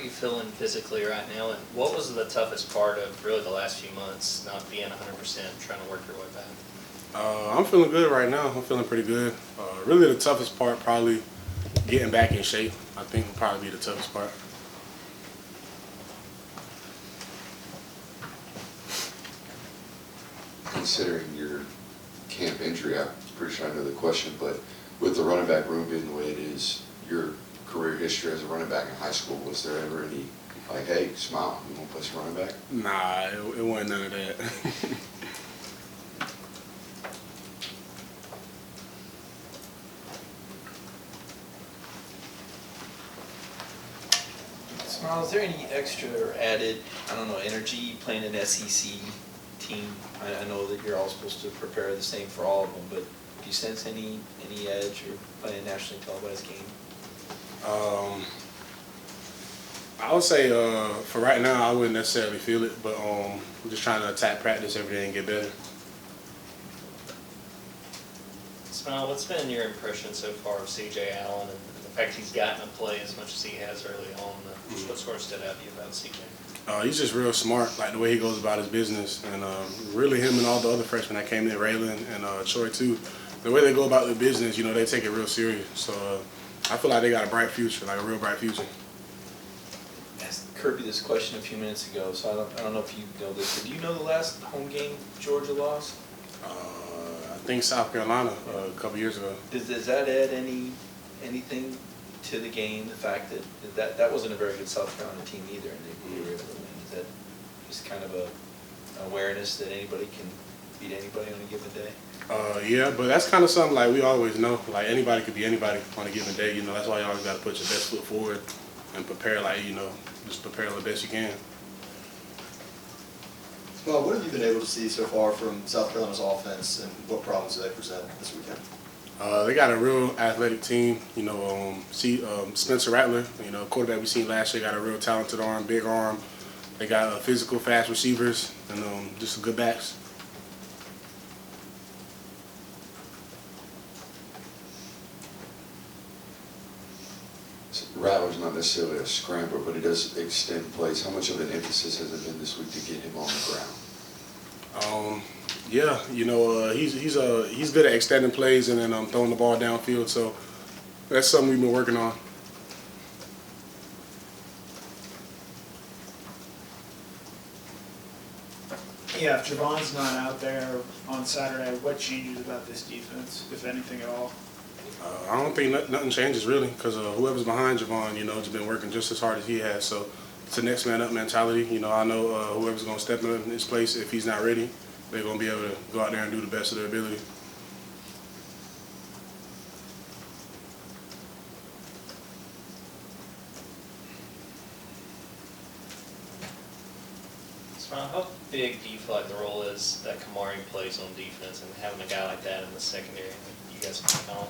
you feeling physically right now, and what was the toughest part of really the last few months, not being 100%, trying to work your way back? I'm feeling good right now. I'm feeling pretty good. Really the toughest part probably getting back in shape. I think will probably be the toughest part. Considering your camp injury, I'm pretty sure I know the question, but with the running back room being the way it is, your career history as a running back in high school, was there ever any, like, hey, Smael, you want to play some running back? Nah, it wasn't none of that. Smael, is there any extra or added, I don't know, energy playing an SEC team? I know that you're all supposed to prepare the same for all of them, but do you sense any edge or playing a nationally televised game? I would say for right now, I wouldn't necessarily feel it, but I'm just trying to attack practice every day and get better. Smael, what's been your impression so far of C.J. Allen and the fact he's gotten to play as much as he has early on? What sort of stood out to you about C.J.? He's just real smart, like the way he goes about his business, and really him and all the other freshmen that came in, Raylan and Troy too, the way they go about their business, you know, they take it real serious. So I feel like they got a bright future, like a real bright future. I asked Kirby this question a few minutes ago, so I don't know if you know this, but do you know the last home game Georgia lost? I think South Carolina a couple years ago. Does that add anything to the game, the fact that wasn't a very good South Carolina team either, and they were able to win? Is that just kind of a awareness that anybody can beat anybody on a given day? Yeah, but that's kind of something like we always know. Like anybody could be anybody on a given day. You know, that's why you always got to put your best foot forward and prepare, like, you know, just prepare the best you can. Well, what have you been able to see so far from South Carolina's offense, and what problems do they present this weekend? They got a real athletic team. You know, Spencer Rattler, you know, quarterback we seen last year, got a real talented arm, big arm. They got physical, fast receivers, and just good backs. Rattler's not necessarily a scrambler, but he does extend plays. How much of an emphasis has it been this week to get him on the ground? Yeah, you know, he's good at extending plays and then throwing the ball downfield. So that's something we've been working on. Yeah, if Javon's not out there on Saturday, what changes about this defense, if anything at all? I don't think nothing changes really, because whoever's behind Javon, you know, has been working just as hard as he has. So it's a next man up mentality. You know, I know whoever's going to step in his place, if he's not ready, they're going to be able to go out there and do the best of their ability. Smael, how big do you feel like the role is that Kamari plays on defense, and having a guy like that in the secondary that you guys can on?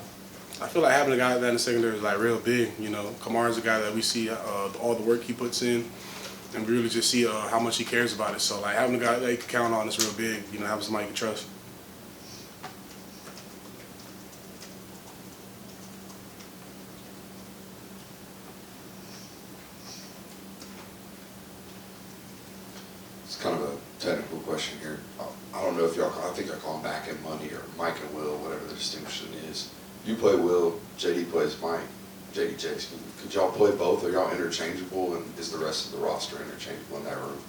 I feel like having a guy like that in the secondary is like real big. You know, Kamara's a guy that we see all the work he puts in, and we really just see how much he cares about it. So like having a guy that you can count on is real big. You know, having somebody you can trust. It's kind of a technical question here. I don't know if y'all, I think I call them back end money or Mike and Will, whatever the distinction is. You play Will, JD plays Mike, JD Jakes. Could y'all play both? Are y'all interchangeable, and is the rest of the roster interchangeable in that room?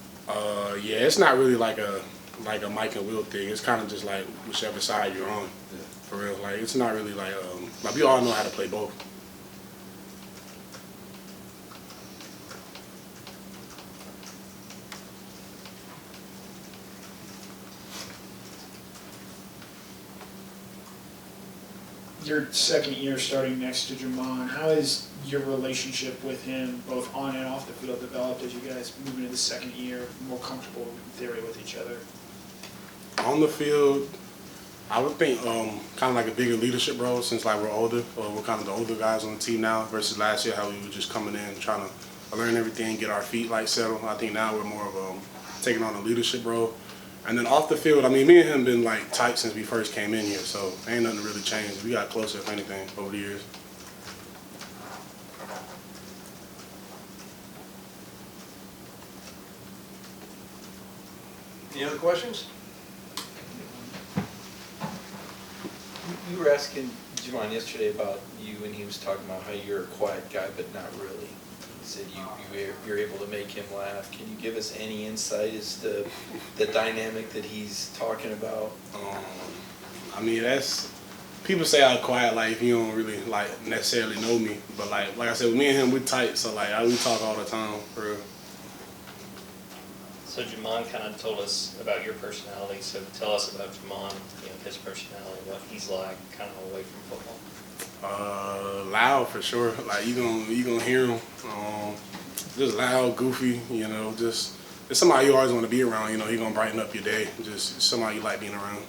Yeah, it's not really like a Mike and Will thing. It's kind of just like whichever side you're on, Yeah. for real. Like it's not really like we all know how to play both. Your second year starting next to Jamon, how has your relationship with him, both on and off the field, developed as you guys move into the second year, more comfortable in theory with each other? On the field, I would think kind of like a bigger leadership role, since like we're older, or we're kind of the older guys on the team now versus last year how we were just coming in trying to learn everything, get our feet like settled. I think now we're more of taking on a leadership role. And then off the field, I mean, me and him been like tight since we first came in here, so ain't nothing really changed. We got closer, if anything, over the years. Any other questions? You were asking Javon yesterday about you, and he was talking about how you're a quiet guy, but not really. He said you're able to make him laugh. Can you give us any insight as to the dynamic that he's talking about? I mean, that's, people say I'm quiet, like, if you don't really, like, necessarily know me. But, like I said, with me and him, we tight, so, like, we talk all the time, for real. So Jamon kind of told us about your personality, so tell us about Jamon, his personality, what he's like, kind of away from football. Loud, for sure. Like, you gonna hear him. Just loud, goofy, just somebody you always want to be around, he gonna brighten up your day. Just somebody you like being around.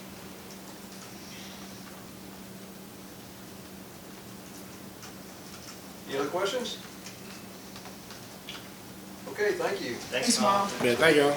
Any other questions? Okay, thank you. Thanks, Mom. Mom. Yeah, thank y'all.